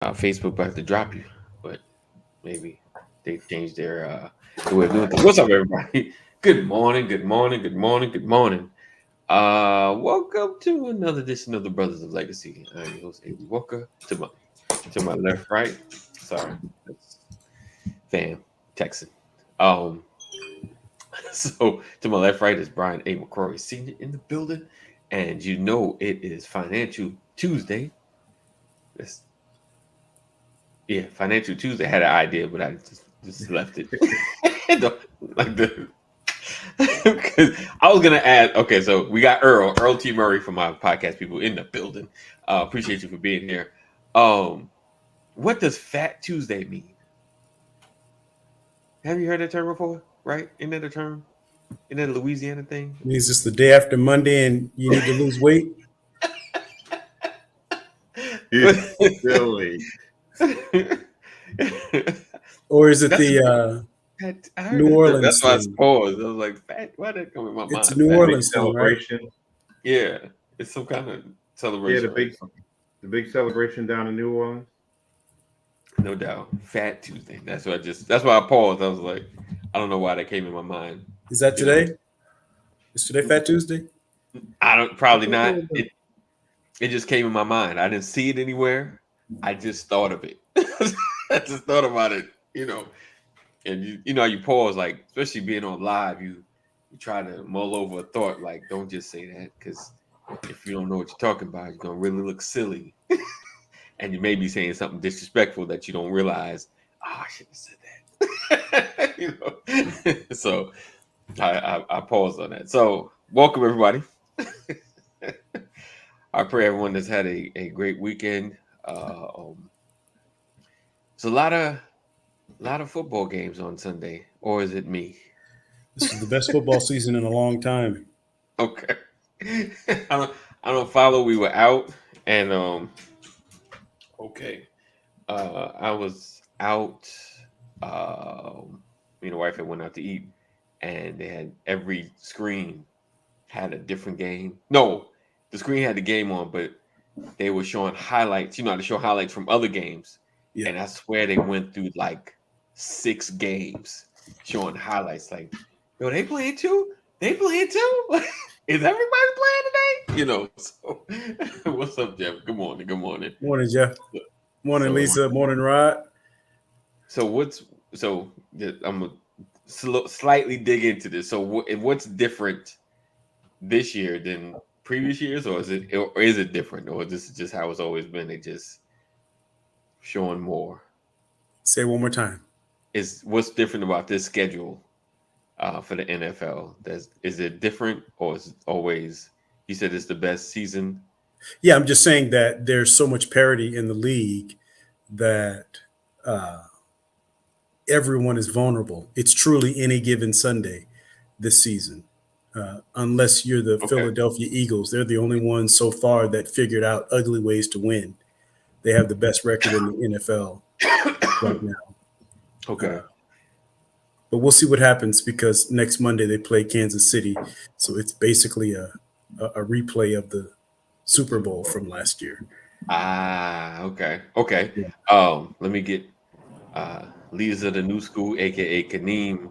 Facebook about to drop you, but maybe they changed their way of doing things. What's up, everybody? Good morning, good morning, good morning, good morning. Welcome to another edition of the Brothers of Legacy. I'm your host, AB Walker. To my left, right. Sorry, that's fam Texan. Um, so to my left, right is Brian A. McCrory Senior in the building, and you know it is Financial Tuesday. That's Yeah, Financial Tuesday had an idea, but I just left it. like the because I was gonna add. Okay, so we got Earl T. Murray from my podcast people in the building. Appreciate you for being here. Um, what does Fat Tuesday mean? Have you heard that term before? Right? Isn't that a term? Isn't that a Louisiana thing? Means it's the day after Monday and you need to lose weight. Silly. Or is it That's the I heard New that. Orleans That's why I thing? paused. I was like, "Fat? Why did that come in my It's a mind?" New Fat. Orleans thing, right? Celebration. Yeah, it's some kind of celebration. Yeah, right? the big celebration down in New Orleans. No doubt. Fat Tuesday. That's why I paused. I was like, I don't know why that came in my mind. Is that You know? today? Is today Fat Tuesday? I don't probably not. It just came in my mind. I didn't see it anywhere. I just thought of it. I just thought about it, And you know you pause, like, especially being on live, you try to mull over a thought, like, don't just say that, because if you don't know what you're talking about, you're gonna really look silly. And you may be saying something disrespectful that you don't realize. Oh, I shouldn't have said that. So I paused on that. So welcome everybody. I pray everyone has had a great weekend. It's a lot of football games on Sunday, or is it me? This is the best football season in a long time. Okay. I don't follow. We were out and okay. I was out. Me and the wife had went out to eat, and they had every screen had a different game. No, the screen had the game on, but they were showing highlights. You know how to show highlights from other games, Yeah. and I swear they went through like 6 games showing highlights. Like, yo, they playing too? They playing too? Is everybody playing today? So what's up, Jeff? Good morning. Good morning. Morning, Jeff. Morning, Lisa. Morning, Rod. So I'm gonna slightly dig into this. So what's different this year than previous years, or is it different, or this is just how it's always been? They just showing more. Say it one more time. Is what's different about this schedule for the NFL? Is it different, or is it always? You said it's the best season. Yeah, I'm just saying that there's so much parity in the league that everyone is vulnerable. It's truly any given Sunday this season, unless you're the Philadelphia Eagles. They're the only ones so far that figured out ugly ways to win. They have the best record in the NFL right now. Okay. But we'll see what happens because next Monday they play Kansas City. So it's basically a replay of the Super Bowl from last year. Okay. Yeah. Let me get leaders of the new school, aka Kaneem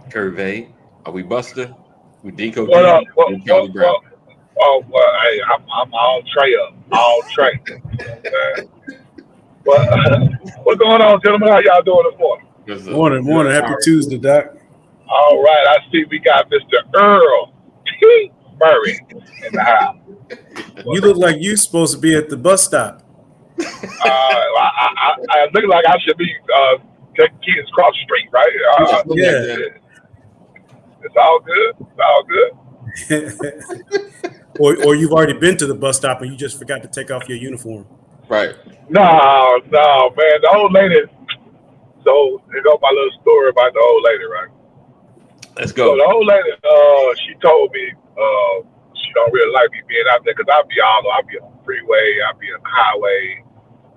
Curvey. Are we Buster? We Dinko? What up? Charlie Brown. Hey, I'm all tray up, all tray. What's going on, gentlemen? How y'all doing this morning? Morning. Happy Tuesday, Doc. All right, I see we got Mr. Earl T. Murray in the house. You look like you're supposed to be at the bus stop. I look like I should be taking kids across the street, right? Yeah. It's all good. or you've already been to the bus stop and you just forgot to take off your uniform. Right. No, man. The old lady. So you know my little story about the old lady, right? Let's go. So the old lady, she told me she don't really like me being out there because I'll be on the freeway, I'll be on the highway,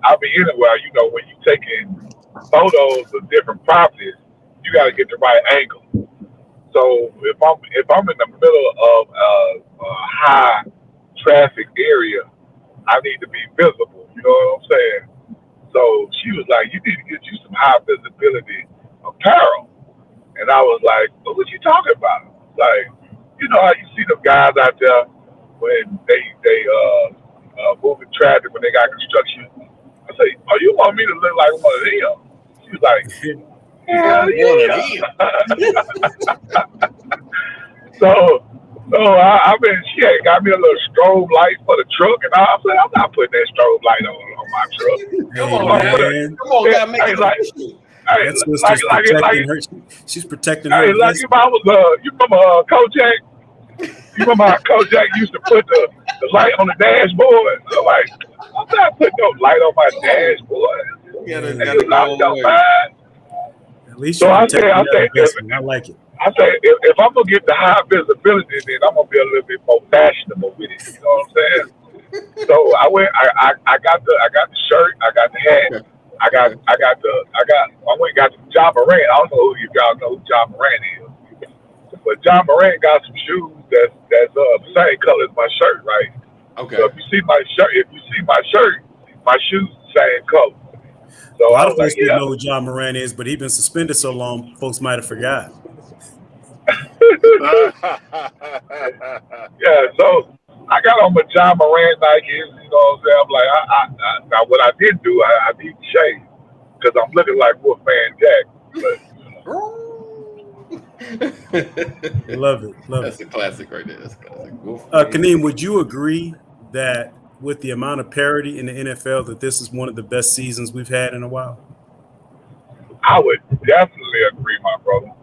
I'll be anywhere. You know, when you taking photos of different properties, you got to get the right angle. So if I'm in the middle of a high traffic area, I need to be visible. You know what I'm saying? she was like, you need to get you some high visibility apparel. And I was like, well, what you talking about? Like, you know how you see them guys out there when they moving traffic when they got construction. I say, oh, you want me to look like one of them? She was like, hell yeah. So I mean, she had got me a little strobe light for the truck, and I said, I'm not putting that strobe light on my truck. Come on, man. Come on, gotta make it like, That's what's protecting her. She's protecting her. Like if I was, you remember Kojak? You remember how Kojak used to put the light on the dashboard? So like, I'm not putting no light on my dashboard. At least so I say, I like it. I say, if I'm gonna get the high visibility, then I'm gonna be a little bit more fashionable with it. You know what I'm saying? So I went. I got the shirt. I got the hat. I went and got the John Moran. I don't know if y'all know who John Moran is, but John Moran got some shoes that's the same color as my shirt, right? Okay. So if you see my shirt, my shoes the same color. So a lot of folks didn't know who John Moran is, but he's been suspended so long, folks might have forgot. Yeah, so I got on my John Moran Nikes, you know what I'm saying? I'm like, now what I did do, I need to shave because I'm looking like Wolfman Jack. But, Love it. That's a classic right there. That's a classic. Kaneem, would you agree that with the amount of parity in the NFL, that this is one of the best seasons we've had in a while? I would definitely agree, my brother.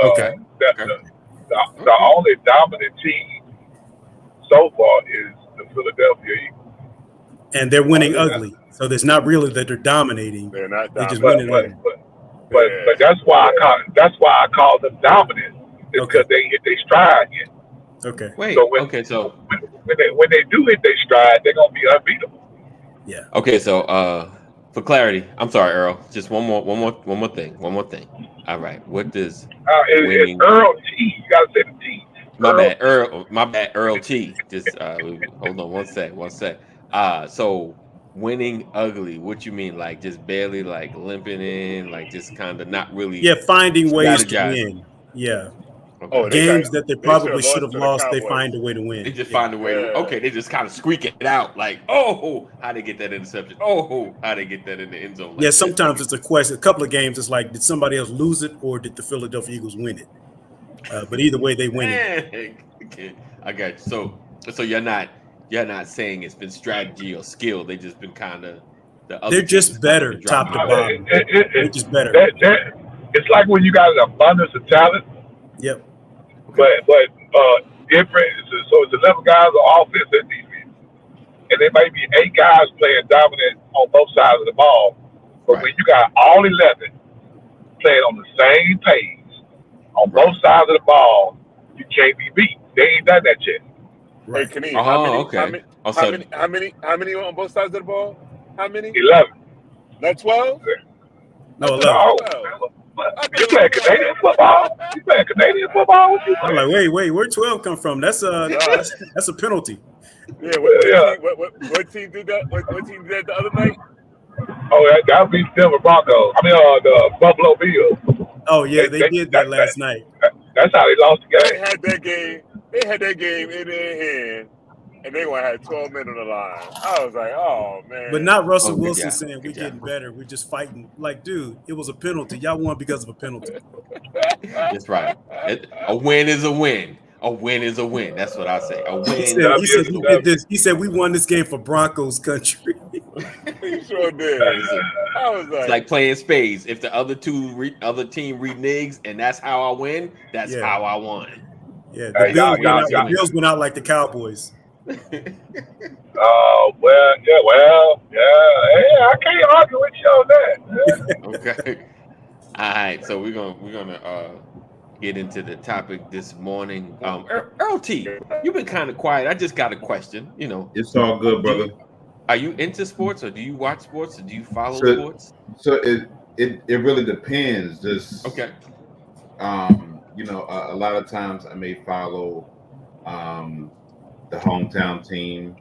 Okay. The only dominant team so far is the Philadelphia Eagles. And they're winning ugly. So there's not really that they're dominating. They're not They're just dominating. winning ugly. But that's why I call them dominant. It's because they hit their stride yet. Okay. Wait. So when they do hit their stride, they're gonna be unbeatable. Yeah. Okay. So for clarity, I'm sorry, Earl. Just one more thing. All right. What does it's Earl T. You gotta say the T. My bad, Earl T. Just hold on one sec. So winning ugly, what you mean? Like just barely like limping in, like just kind of not really. Yeah, finding ways to strategizing. win. Yeah. Okay. Oh, Games that they probably should have to the lost, they Cowboys. find a way to win. They just find a way to. Okay, they just kind of squeak it out, like, oh, how they get that interception? Oh, how they get that in the end zone? Like Yeah, sometimes it's a question. A couple of games, it's like, did somebody else lose it or did the Philadelphia Eagles win it? But either way, they win it. Okay, I got you. So you're not saying it's been strategy or skill. They just been kind of the other. They're just better, top to bottom. They're just better. It's like when you got an abundance of talent. Yep. But different. So it's 11 guys on offense and defense, and there may be 8 guys playing dominant on both sides of the ball. But when you got all 11 playing on the same page on both sides of the ball, you can't be beat. They ain't done that yet. Right. Hey, Kaneem, how many on both sides of the ball? How many? 11. Not 12? No, 11. No. You playing Canadian football? I'm like, wait, where'd 12 come from? That's a penalty. Yeah, what team did that? What team did that the other night? Oh, that would be Denver Broncos. I mean, the Buffalo Bills. Oh yeah, they did that last night. That's how they lost the game. They had that game in their hand, and they would have 12 men on the line. I was like, oh man. But not Russell Wilson job. saying we're getting better. We're just fighting. Like, dude, it was a penalty. Y'all won because of a penalty. That's right. A win is a win. A win is a win. That's what I say. A win. He said we did this. He said we won this game for Broncos country. He sure did. I was It's like playing spades. If the other team reneges and that's how I win, that's how I won. Yeah, the Bills went out like the Cowboys. Oh yeah. Hey, I can't argue with you on that. Okay. All right. So we're gonna get into the topic this morning. Earl T, you've been kind of quiet. I just got a question. You know, It's all good, brother. Are you into sports, or do you watch sports, or do you follow sports? So it really depends. Just Okay. a lot of times I may follow the hometown team,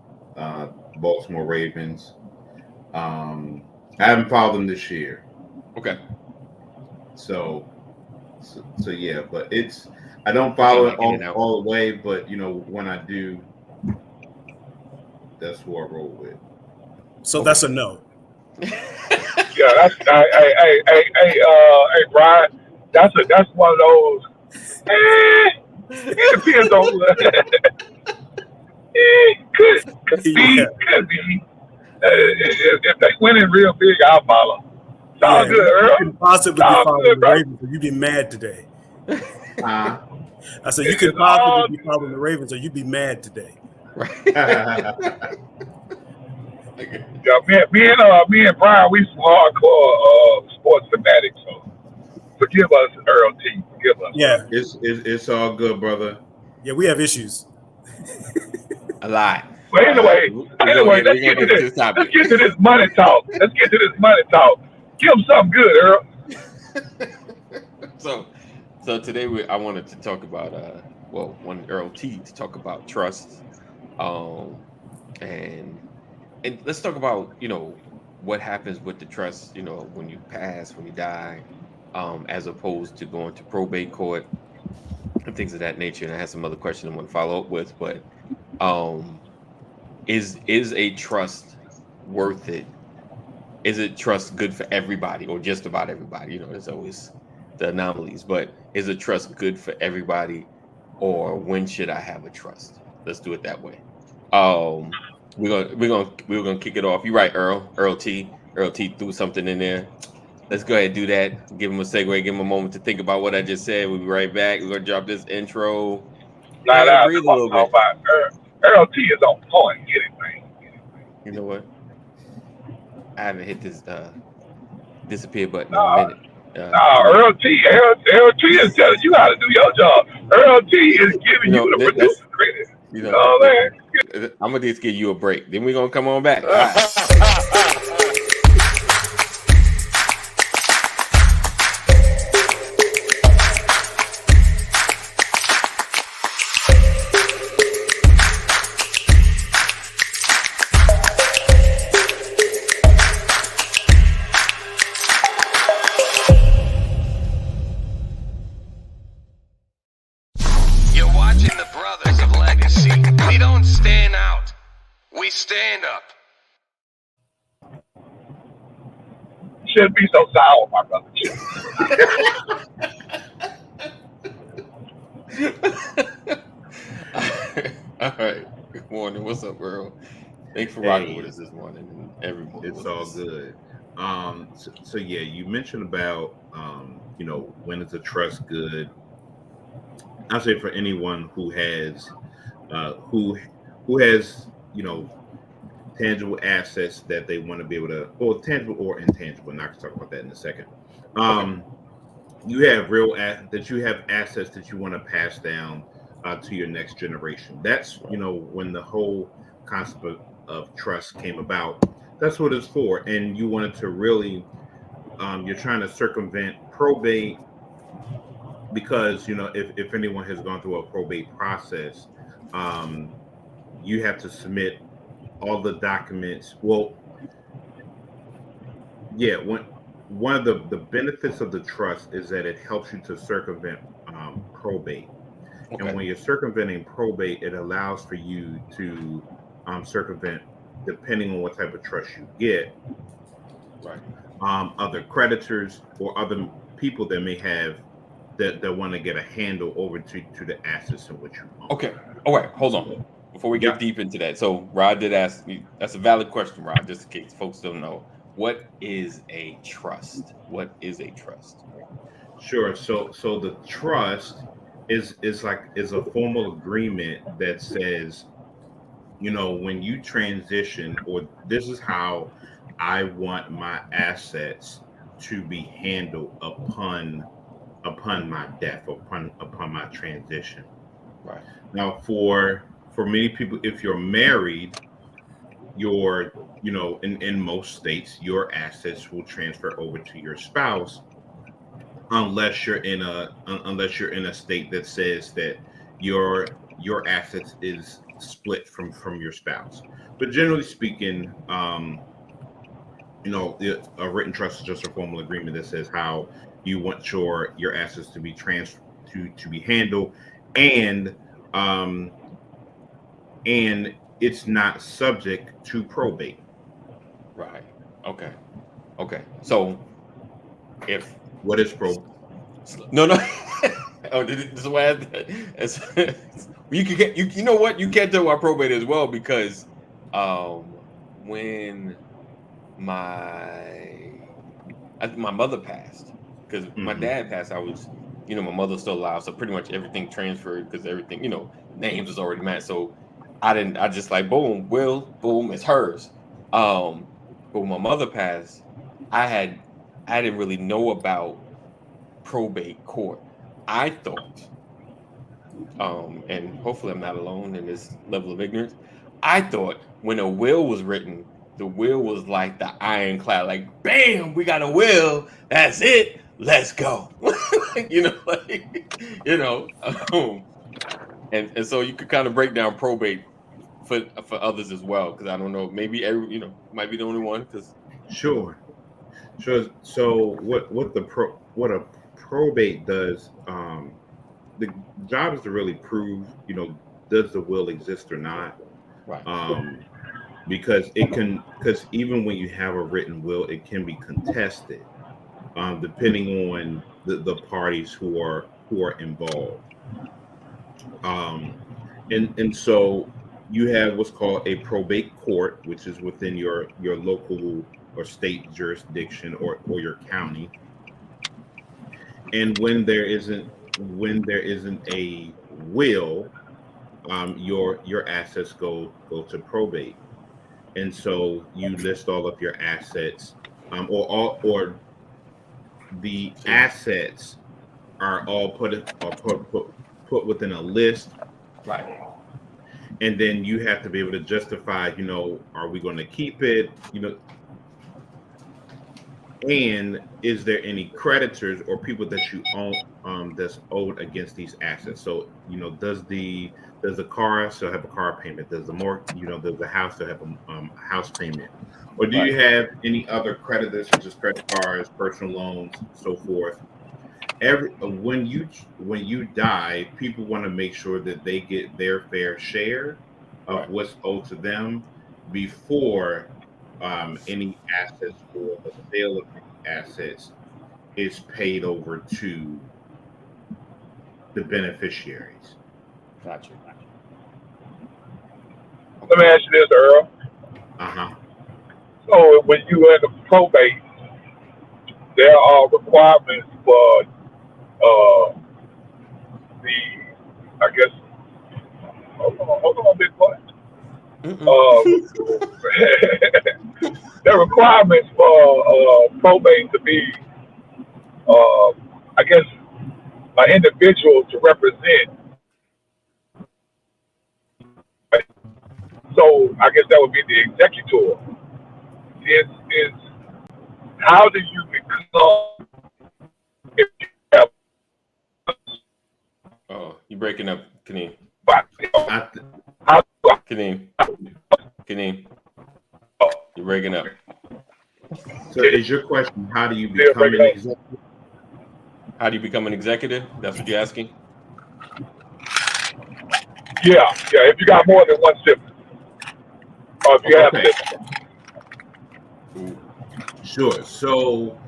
Baltimore Ravens. I haven't followed them this year. Okay. So yeah, but I don't follow it Like in and out. all the way, but when I do, that's who I roll with. So that's a no. Yeah, that's hey, Brian. That's one of those. It depends on. Could be. If they winning real big, I'll follow. It's all good, Earl. You can possibly be following the Ravens, or you'd be mad today. I said you could possibly be following the Ravens, or you'd be mad today. Yeah, me and Brian, we some hardcore sports fanatics. So forgive us, Earl T. Forgive us. Yeah, it's all good, brother. Yeah, we have issues. A lot. But anyway, let's get to this money talk. Give them something good, Earl. So today I wanted to talk about one Earl T to talk about trust, and let's talk about what happens with the trust when you pass, when you die, as opposed to going to probate court and things of that nature. And I have some other questions I want to follow up with, but is a trust worth it? Is it trust good for everybody or just about everybody? There's always the anomalies, but is a trust good for everybody, or when should I have a trust? Let's do it that way. We're gonna kick it off. You're right, Earl T threw something in there. Let's go ahead and do that. Give him a segue. Give him a moment to think about what I just said. We'll be right back. We're gonna drop this intro. Breathe a little bit. Earl T is on point. Anything. You know what? I haven't hit this disappear button in a minute. Earl T is telling you how to do your job. Earl T is giving you the producer credit. Man. I'm gonna just give you a break. Then we're gonna come on back. Stand up. Shouldn't be so sour, my brother. All right. Good morning. What's up, Earl? Thanks for rocking with us this morning. And everyone. It's all good. So yeah, you mentioned about when is a trust good? I'll say for anyone who has tangible assets that they want to be able to, or tangible or intangible, and I can talk about that in a second. You have you have assets that you want to pass down to your next generation. That's when the whole concept of trust came about. That's what it's for. And you wanted to really, you're trying to circumvent probate because if anyone has gone through a probate process, you have to submit all the documents. Well, yeah, one of the benefits of the trust is that it helps you to circumvent probate. Okay. And when you're circumventing probate, it allows for you to circumvent, depending on what type of trust you get, right? Other creditors or other people that may have that want to get a handle over to the assets in which you own. Okay. All right. Hold on. Before we get deep into that, so Rod did ask me. That's a valid question, Rod. Just in case folks don't know, what is a trust? What is a trust? Sure. So the trust is a formal agreement that says, when you transition, or this is how I want my assets to be handled upon my death, upon my transition. Right. Now, for many people, if you're married, in most states, your assets will transfer over to your spouse, unless you're in a state that says that your assets is split from your spouse. But generally speaking, a written trust is just a formal agreement that says how you want your assets to be to be handled, and um, and it's not subject to probate. Right. Okay. Okay. So if What is probate? no. Oh, this is why you can get you know what, you can't tell what probate as well, because when my mother passed, because my dad passed, I was, my mother's still alive, so pretty much everything transferred, because everything, names was already matched. So I just like boom, boom, it's hers. But when my mother passed, I didn't really know about probate court. I thought, and hopefully I'm not alone in this level of ignorance, I thought when a will was written, the will was like the ironclad, like bam, we got a will, that's it, let's go. And so you could kind of break down probate for others as well, because I don't know, maybe might be the only one, because Sure. So what a probate does, the job is to really prove, does the will exist or not? right, Because even when you have a written will, it can be contested, depending on the parties who are involved. And so you have what's called a probate court, which is within your local or state jurisdiction, or your county. And when there isn't a will, your assets go to probate. And so you list all of your assets, or the assets are all put within a list, right, and then you have to be able to justify, are we going to keep it, and is there any creditors or people that you own, that's owed against these assets? So, does the car still have a car payment? Does does the house still have a house payment? Or do you have any other creditors, such as credit cards, personal loans, so forth? When you die, people want to make sure that they get their fair share of what's owed to them before any assets or the sale of any assets is paid over to the beneficiaries. gotcha. Let me ask you this, Earl. So when you enter probate, there are requirements for I guess. Hold on, big boy. There are requirements for probate to be, I guess, an individual to represent. So I guess that would be the executor. Is how do you become, if you have, Oh, you're breaking up, Kaneem. how do I, Kaneem, you're breaking up. So is your question, how do you become an executive? How do you become an executive? That's what you're asking? yeah, if you got more than one sibling, or if you have Okay. siblings. Sure. So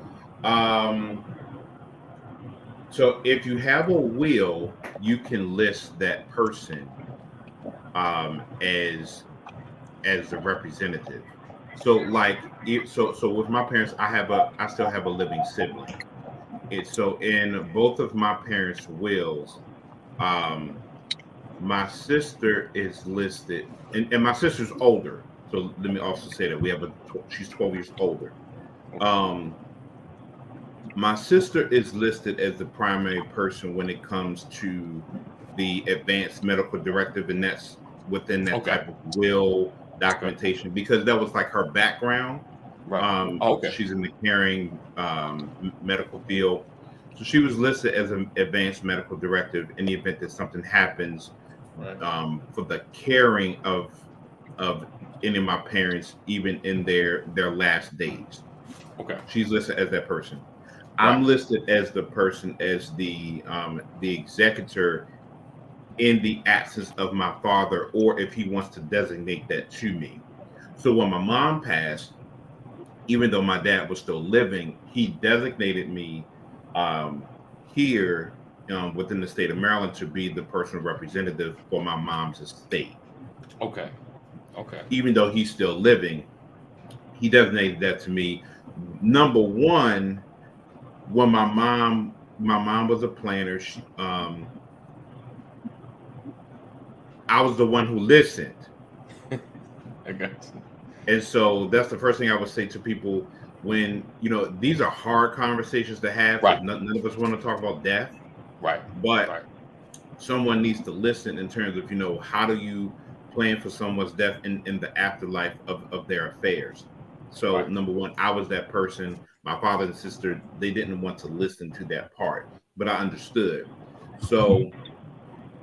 if you have a will, you can list that person as the representative. So so with my parents, I still have a living sibling. So in both of my parents' wills, my sister is listed, and my sister's older. So let me also say that she's 12 years older. My sister is listed as the primary person when it comes to the advanced medical directive, and that's within that type of will documentation, because that was like her background. Right. She's in the caring medical field. So she was listed as an advanced medical directive in the event that something happens, for the caring of any of my parents, even in their last days. Okay. She's listed as that person. Right. I'm listed as the person as the executor in the absence of my father, or if he wants to designate that to me. So when my mom passed, even though my dad was still living, he designated me here within the state of Maryland to be the personal representative for my mom's estate. Okay. Okay. Even though he's still living, he designated that to me. Number one, when my mom was a planner, I was the one who listened. I got you. And so that's the first thing I would say to people when, these are hard conversations to have. Right. None of us want to talk about death. Right. But Right. someone needs to listen in terms of, how do you plan for someone's death in the afterlife of their affairs. So Right. number one, I was that person. My father and sister, they didn't want to listen to that part, but I understood. So,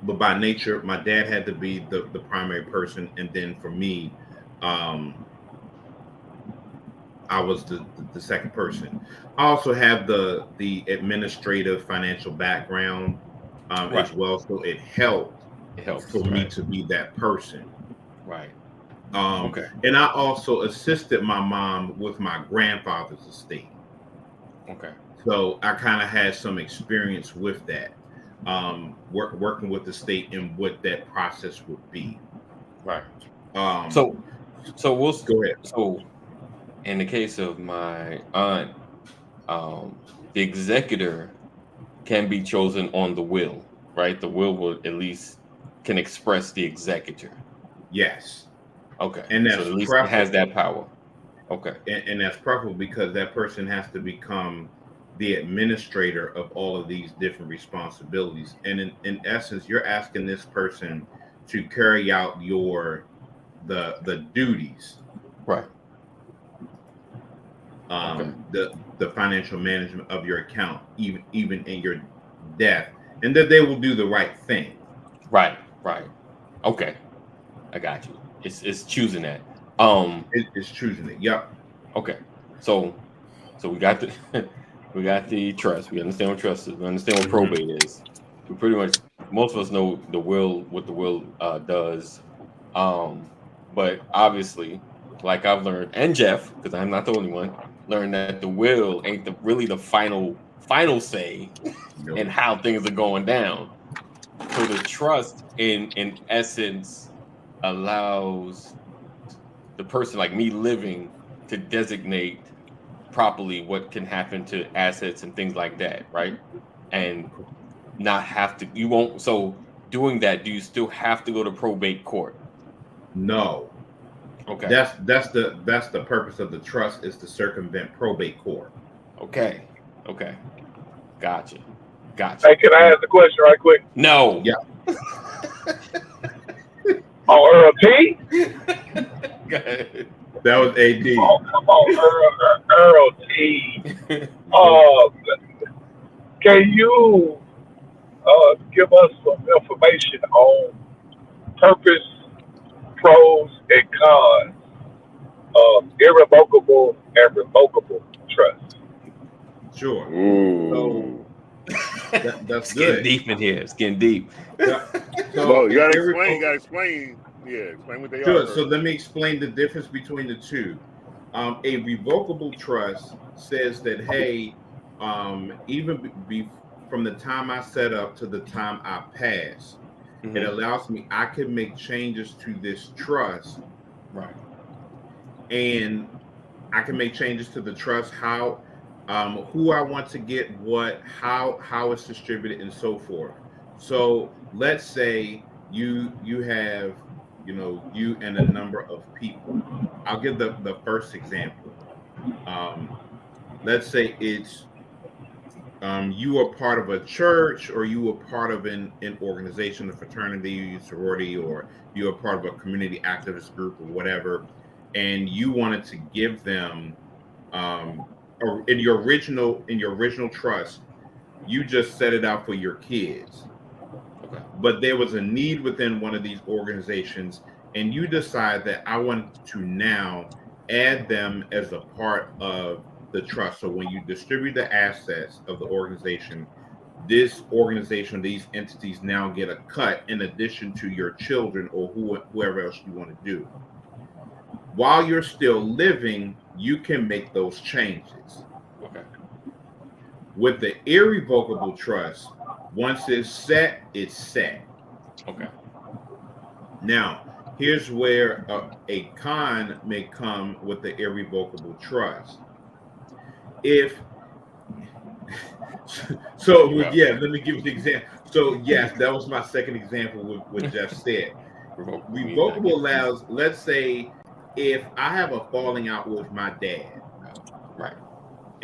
but by nature, my dad had to be the primary person. And then for me, I was the second person. I also have the administrative financial background as well. So it helped for me to be that person. Right. Okay. And I also assisted my mom with my grandfather's estate. Okay. So I kind of had some experience with that, working with the state and what that process would be. Right. So we'll go ahead. So in the case of my aunt, the executor can be chosen on the will, right? The will at least can express the executor. Yes. Okay. And that's so at least it has that power. Okay. And that's preferable because that person has to become the administrator of all of these different responsibilities. And in essence, you're asking this person to carry out the duties. Right. The financial management of your account, even in your death, and that they will do the right thing. Right. Okay. I got you. It's choosing that. It's choosing it. Yep. Okay. So we got the trust. We understand what trust is. We understand what probate is. We pretty much, most of us know what the will does. But obviously, like I've learned, and Jeff, because I'm not the only one, learned that the will ain't really the final say in how things are going down. So the trust in essence allows the person like me living to designate properly what can happen to assets and things like that, right? And not have to, you won't, so doing that, do you still have to go to probate court? No. Okay. That's the purpose of the trust, is to circumvent probate court. Okay. Gotcha. Hey, can I ask a question right quick? No. Yeah. Oh, Earl T? Go ahead. That was AD. Oh, come on, Earl T. Can you give us some information on purpose, pros, and cons of irrevocable and revocable trust? Sure. Ooh. So that's It's good. getting deep in here. It's getting deep. Yeah. So Well, you gotta explain. Yeah, explain what they sure. are. So let me explain the difference between the two. A revocable trust says that, hey, even from the time I set up to the time I pass, it allows me, I can make changes to this trust. Right. And I can make changes to the trust, how, who I want to get what, how it's distributed, and so forth. So let's say you have, you and a number of people. I'll give the first example. Let's say it's you are part of a church, or you are part of an organization, a fraternity, sorority, or you are part of a community activist group or whatever, and you wanted to give them or in your original trust, you just set it out for your kids. Okay. But there was a need within one of these organizations, and you decide that I want to now add them as a part of the trust. So when you distribute the assets of the organization, this organization, these entities now get a cut in addition to your children or whoever else you want to do. While you're still living, you can make those changes. Okay. With the irrevocable trust, once it's set, it's set. Okay. Now, here's where a con may come with the irrevocable trust. Let me give you an example. So, yes, that was my second example with what Jeff said. Revocable allows, let's say, if I have a falling out with my dad, right,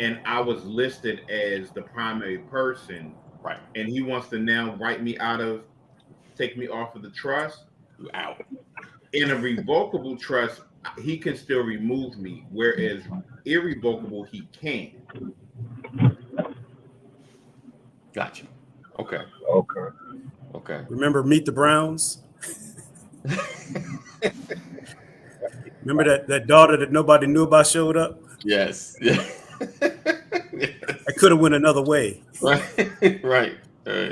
and I was listed as the primary person, right, and he wants to now take me off of the trust, you out. In a revocable trust, he can still remove me, whereas irrevocable, he can. Gotcha. Okay. Okay. Remember Meet the Browns? Remember that daughter that nobody knew about showed up? Yes. I could have went another way. Right.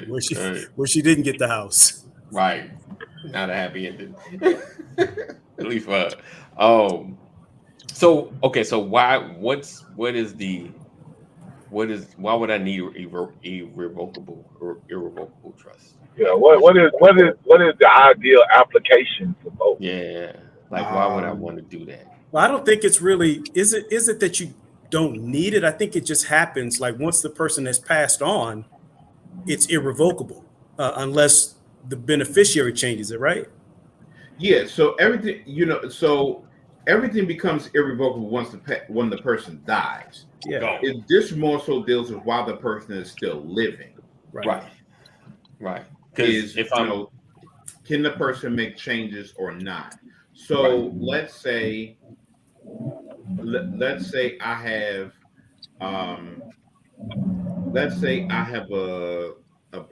Where she didn't get the house. Right. Not a happy ending. At least for her. So why would I need irrevocable or irrevocable trust? Yeah, what is the ideal application for both? Yeah. Like why would I want to do that? Well, I don't think it's really is it that you don't need it? I think it just happens like once the person has passed on, it's irrevocable. Unless the beneficiary changes it, right? Yeah, so everything becomes irrevocable when the person dies. Yeah. This more so deals with while the person is still living. Right. Because can the person make changes or not? So let's say I have a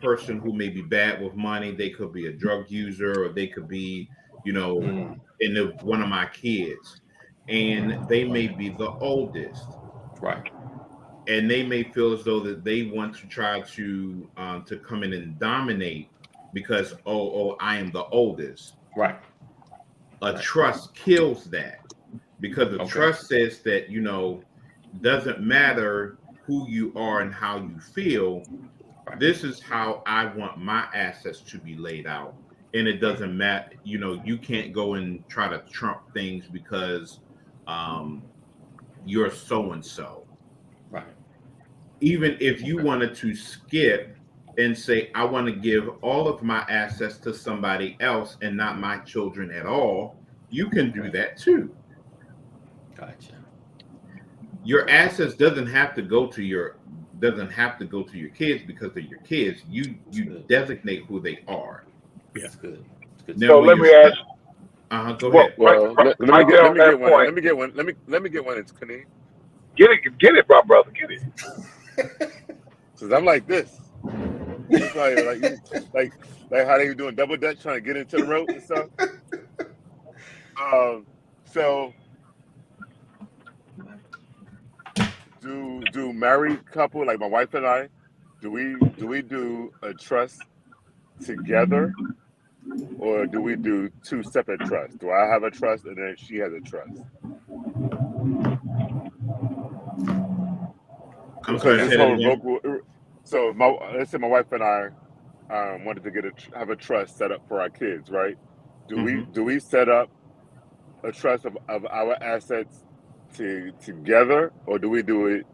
person who may be bad with money. They could be a drug user, or they could be, one of my kids, and they may be the oldest, right? And they may feel as though that they want to try to come in and dominate because I am the oldest, right? Trust kills that, because the trust says that doesn't matter who you are and how you feel. This is how I want my assets to be laid out. And it doesn't matter, you can't go and try to trump things because you're so-and-so. Right. Even if you wanted to skip and say, I want to give all of my assets to somebody else and not my children at all, you can do that too. Gotcha. Your assets doesn't have to go to your kids because they're your kids. You designate who they are. Yeah, it's good. So let me ask. Go ahead. Well, let me get one. Let me get one. It's Kaneem. Get it, my brother. Get it. Cause I'm like this. like how they were doing double dutch trying to get into the rope and stuff. So do married couple like my wife and I, do we do a trust together, or do we do two separate trusts? Do I have a trust and then she has a trust? I'm sorry. So let's say my wife and I wanted to have a trust set up for our kids, right? Do we set up a trust of our assets together, or do we do it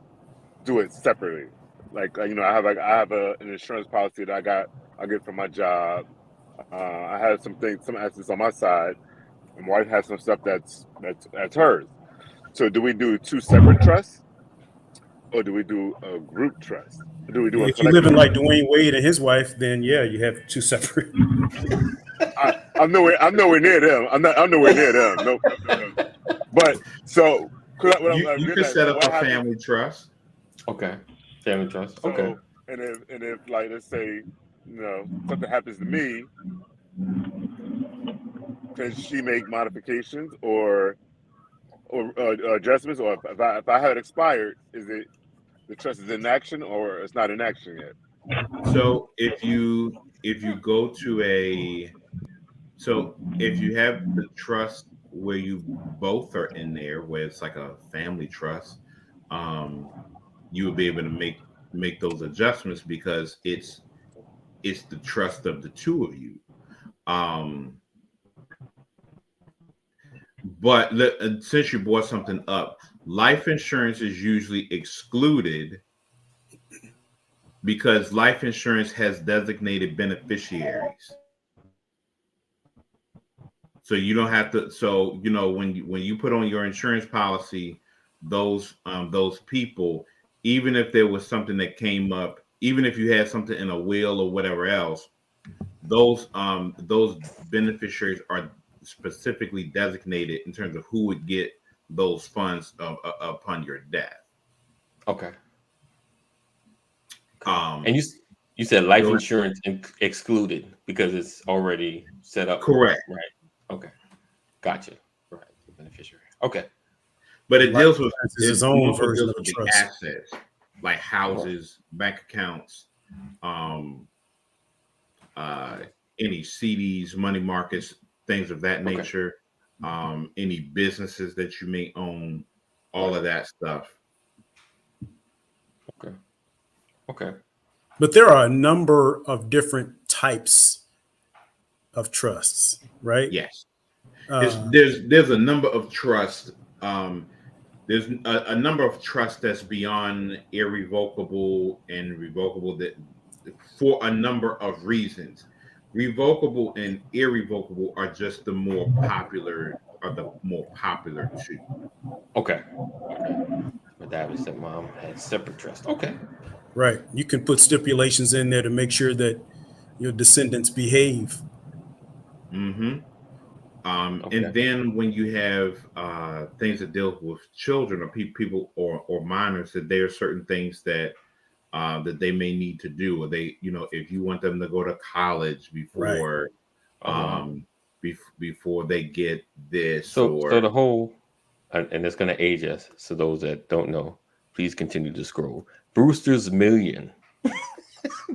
separately? Like I have an insurance policy that I get from my job. I have some assets on my side, and my wife has some stuff that's hers. So do we do two separate trusts, or do we do a group trust? Do we do if you're living like Dwayne Wade and his wife, then yeah, you have two separate. I'm nowhere near them. I'm nowhere near them. No. But so you can set up a family trust. Okay, family trust. So, okay. And if like let's say something happens to me, can she make modifications, or or adjustments, or if I have it expired, is it the trust is in action or it's not in action yet? So if you go to if you have the trust where you both are in there, where it's like a family trust, um, you would be able to make those adjustments because it's the trust of the two of you. Um, but since you brought something up, life insurance is usually excluded because life insurance has designated beneficiaries. So you don't have to. So when you put on your insurance policy, those people, even if there was something that came up, even if you had something in a will or whatever else, those beneficiaries are specifically designated in terms of who would get those funds upon your death. Okay. Um, And you said life Go ahead. insurance excluded because it's already set up. Correct. Right. Okay. Gotcha. Right. The beneficiary. Okay. But it Life deals with insurance is its own also version deals of a with the trust. assets, like houses, bank accounts, any CDs, money markets, things of that Okay. nature, any businesses that you may own, all of that stuff. Okay. Okay. But there are a number of different types of trusts, right? Yes, Uh, there's a number of trusts. There's a number of trusts that's beyond irrevocable and revocable that for a number of reasons. Revocable and irrevocable are just the more popular two. Okay. My dad was said mom had separate trust. Okay. right. You can put stipulations in there to make sure that your descendants behave. Mm-hmm. Okay. And then when you have things that deal with children or people or minors, that there are certain things that that they may need to do, or they, if you want them to go to college before Oh, wow. before they get this, So or the whole, and it's going to age us. So those that don't know, please continue to scroll. Brewster's Million.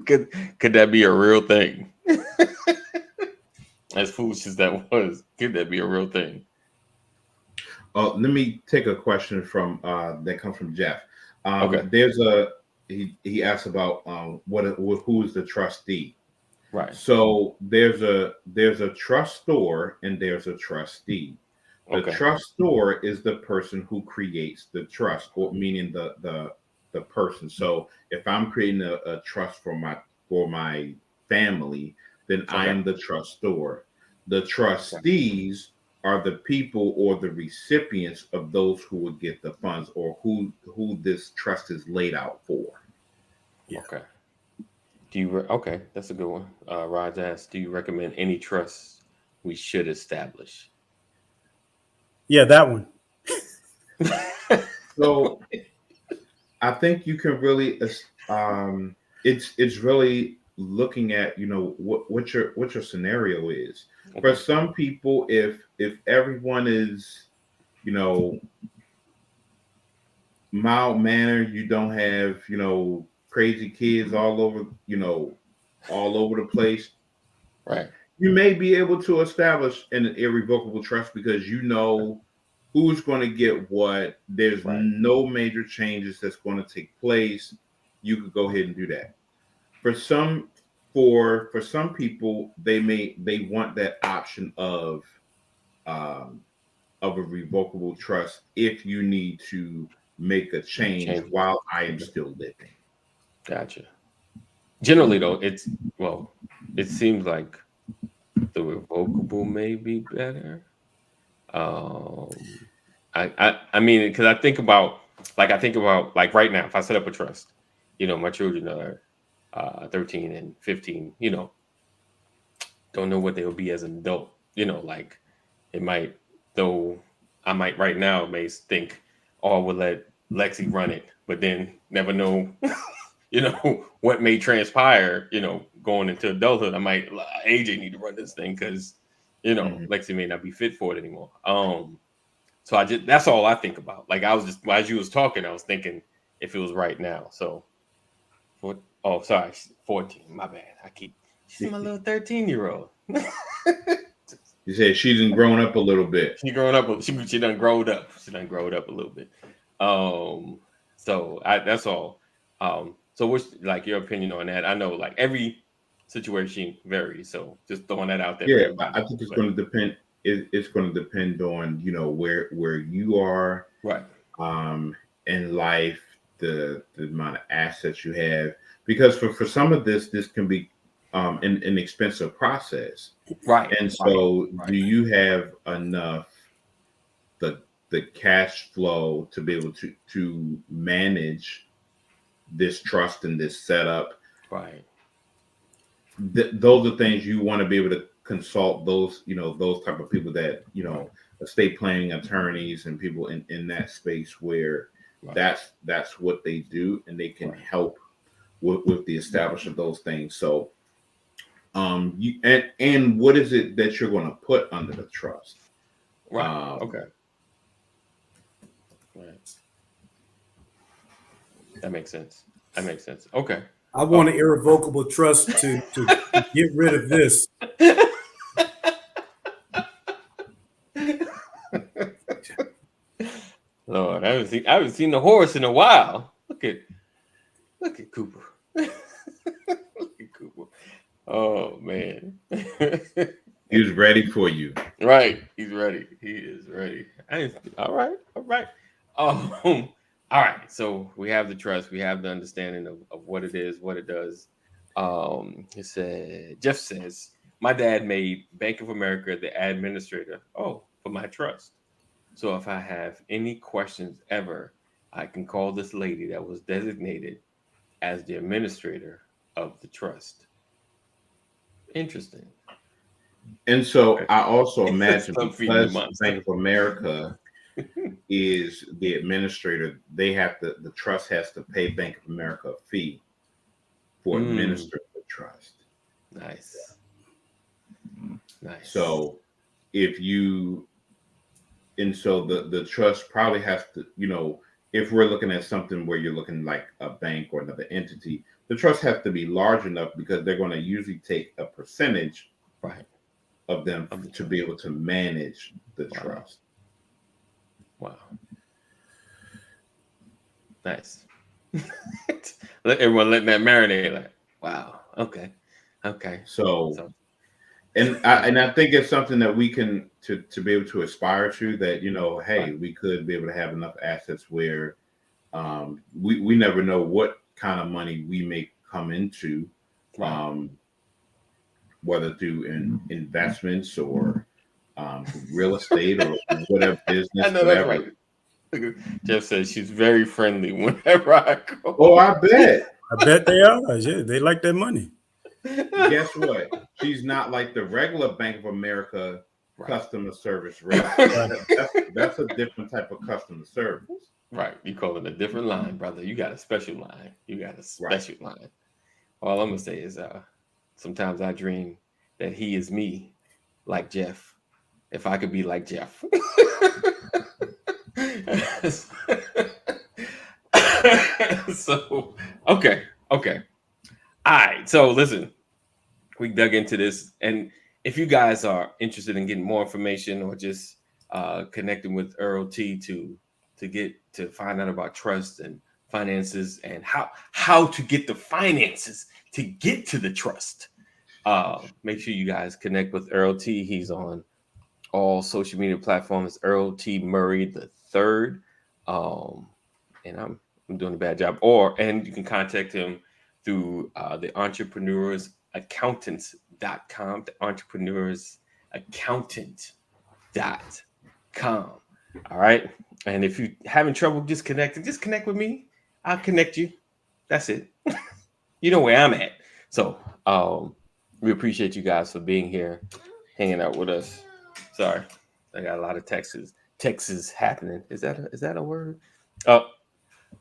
could that be a real thing? As foolish as that was, could that be a real thing? let me take a question from that comes from Jeff. Okay. There's he asked about who is the trustee. Right. So there's a trustor and there's a trustee. The Okay. trustor is the person who creates the trust, or meaning the person. So if I'm creating a trust for my family, then I am the trustor. The trustees are the people or the recipients of those who would get the funds, or who this trust is laid out for. Yeah. Okay. Okay, that's a good one. Raj asked, do you recommend any trusts we should establish? Yeah, that one. So I think you can really it's really looking at what your scenario is. For some people, if everyone is mild mannered, you don't have crazy kids all over the place, Right. you may be able to establish an irrevocable trust because who's going to get what. There's no major changes that's going to take place. You could go ahead and do that. For some people, they want that option of a revocable trust if you need to make a change while I am still living. Gotcha. Generally, though, it seems like the revocable may be better. I mean, because I think about like right now, if I set up a trust, my children are 13 and 15, don't know what they'll be as an adult, like it might, though I might right now may think, oh, I will let Lexi run it, but then never know, what may transpire, going into adulthood. I might, AJ need to run this thing because, Lexi may not be fit for it anymore. So that's all I think about. Like I was just as you was talking, I was thinking if it was right now. So, sorry, 14. My bad. She's my little 13-year-old. You said she done grown up a little bit. She grown up. She done growed up. She done growed up a little bit. So that's all. So what's like your opinion on that? I know like every situation varies. So just throwing that out there. Yeah, I think it's going to depend. It's going to depend on where you are, right? In life, the amount of assets you have, because for some of this can be an expensive process, right? And so, do you have enough the cash flow to be able to manage this trust and this setup? Right. Those are things you want to be able to consult those type of people that estate planning attorneys and people in that space where that's what they do, and they can help with the establishment of those things. So and what is it that you're going to put under the trust? Right. Okay. Right. That makes sense. Okay. I want an irrevocable trust to get rid of this. Lord, I haven't seen the horse in a while. Look at Cooper. Look at Cooper. Oh man. He's ready for you. Right. He's ready. He is ready. All right. All right. So we have the trust. We have the understanding of what it is, what it does. It said, Jeff says, my dad made Bank of America the administrator for my trust. So if I have any questions ever, I can call this lady that was designated as the administrator of the trust. Interesting. And so I also imagine because Bank of America is the administrator, the trust has to pay Bank of America a fee for administering the trust. Nice. So so the trust probably has to, if we're looking at something where you're looking like a bank or another entity, the trust has to be large enough because they're going to usually take a percentage of them to be able to manage the trust. Wow. Nice. Let everyone let that marinate. Like, wow. Okay. So and I think it's something that we can to be able to aspire to, that hey, we could be able to have enough assets where we never know what kind of money we may come into, whether through investments or real estate or whatever business. I know that's right. Jeff says she's very friendly whenever I go. Oh, I bet. I bet they are. Yeah, they like that money. Guess what? She's not like the regular Bank of America customer service rate. That's a different type of customer service. Right. You call it a different line, brother. You got a special line. Line. All I'm gonna say is sometimes I dream that he is me, like Jeff. If I could be like Jeff. So okay. All right. So listen, we dug into this, and if you guys are interested in getting more information or just connecting with Earl T to find out about trust and finances and how to get the finances to get to the trust, make sure you guys connect with Earl T. He's on all social media platforms, Earl T. Murray III. And I'm doing a bad job. And you can contact him through the entrepreneursaccountant.com, the entrepreneursaccountant.com. All right. And if you're having trouble just connect with me. I'll connect you. That's it. You know where I'm at. So we appreciate you guys for being here, hanging out with us. Sorry, I got a lot of texts happening. Is that a word?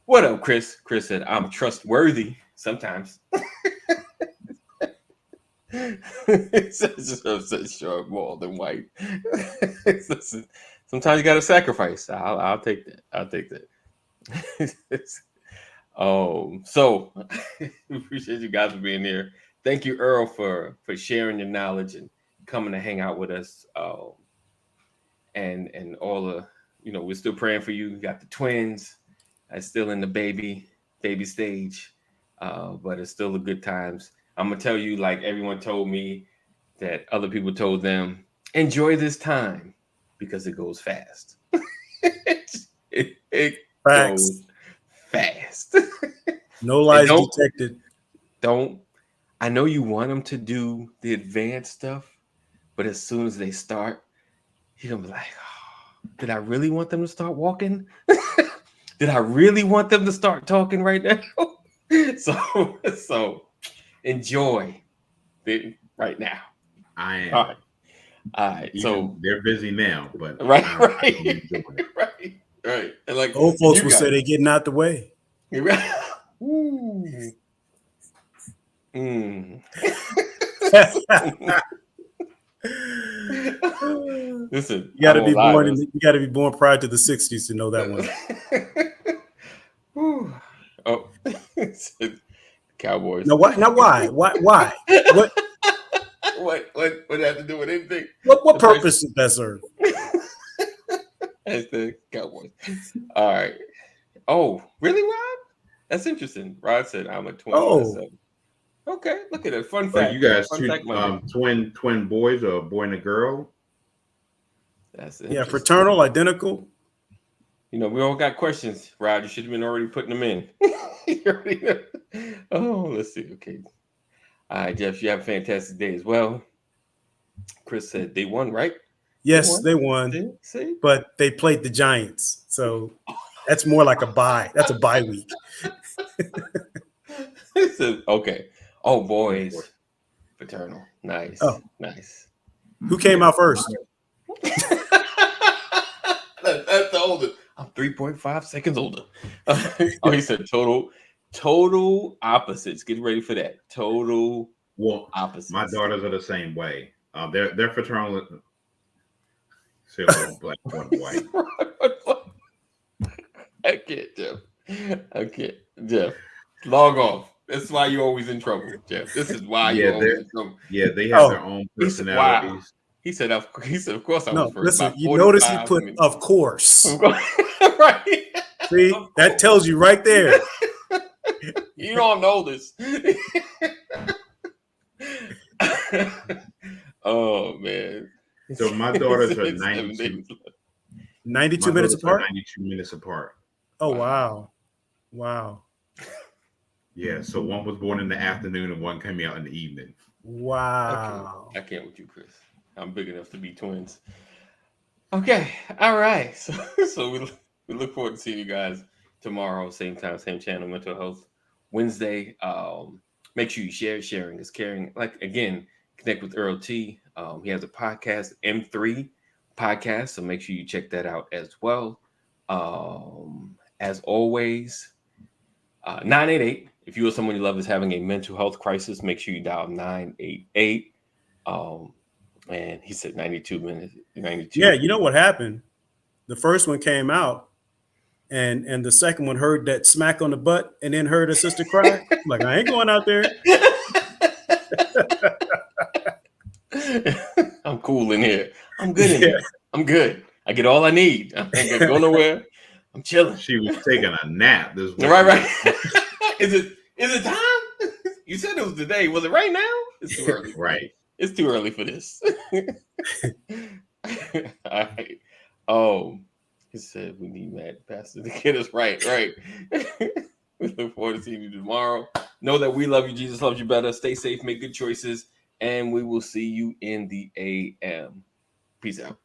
What up, Chris? Chris said, I'm trustworthy sometimes. It says short more than white. Sometimes you got to sacrifice. I'll take that. I'll take that. So we appreciate you guys for being here. Thank you, Earl, for sharing your knowledge and coming to hang out with us. And all the, we're still praying for you. You got the twins. It's still in the baby stage, but it's still the good times. I'm gonna tell you, like everyone told me, that other people told them, enjoy this time because it goes fast. it goes fast. No lies detected. I know you want them to do the advanced stuff, but as soon as they start, you're gonna be like, oh, did I really want them to start walking? Did I really want them to start talking right now? So enjoy it right now. I am. All right. So they're busy now, but right. And like old folks will say they're getting out the way. Listen, you got to be born. You got to be born prior to the '60s to know that one. Oh, Cowboys. Now what? Now why? Why? What? What have to do with anything? What purpose does that serve? As the Cowboys. All right. Oh, really, Rod? That's interesting. Rod said I'm a 27. Okay, look at it. Fun fact. You guys twin boys or a boy and a girl? That's fraternal, identical. We all got questions, Rod. You should have been already putting them in. Let's see. Okay. All right, Jeff, you have a fantastic day as well. Chris said they won, right? Yes, they won. See? But they played the Giants. So that's more like a bye. That's a bye week. Okay. Oh, boys. Fraternal. Nice. Oh. Nice. Who came out first? That's the oldest. I'm 3.5 seconds older. He said total opposites. Get ready for that. Total opposites. My daughters are the same way. They're fraternal. Black, one white. I can't, Jeff. Log off. That's why you're always in trouble, Jeff. This is why you're always in trouble. Yeah, they have their own personalities. Wow. He said, of course I was first. Listen, you notice he put, minutes. Of course. Right. See, that tells you right there. You don't know this. Oh, man. So my daughters are 92 minutes apart? 92 minutes apart. Oh, wow. Yeah, so one was born in the afternoon and one came out in the evening. Wow. I can't with you, Chris. I'm big enough to be twins. Okay. All right. So we look forward to seeing you guys tomorrow, same time, same channel, Mental Health Wednesday. Make sure you share. Sharing is caring. Like, again, connect with Earl T. He has a podcast, M3 podcast. So make sure you check that out as well. As always, 988. If you or someone you love is having a mental health crisis, make sure you dial 988. And he said 92 minutes. 92. Yeah, you know what happened? The first one came out, and the second one heard that smack on the butt, and then heard her sister cry. Like, I ain't going out there. I'm cool in here. I'm good in here. I'm good. I get all I need. I ain't gonna go nowhere. I'm chilling. She was taking a nap. Right. Is it time? You said it was today. Was it right now? It's too early. Right. It's too early for this. All right. Oh, he said we need Matt Pastor to get us right. We look forward to seeing you tomorrow. Know that we love you. Jesus loves you better. Stay safe. Make good choices. And we will see you in the AM. Peace out.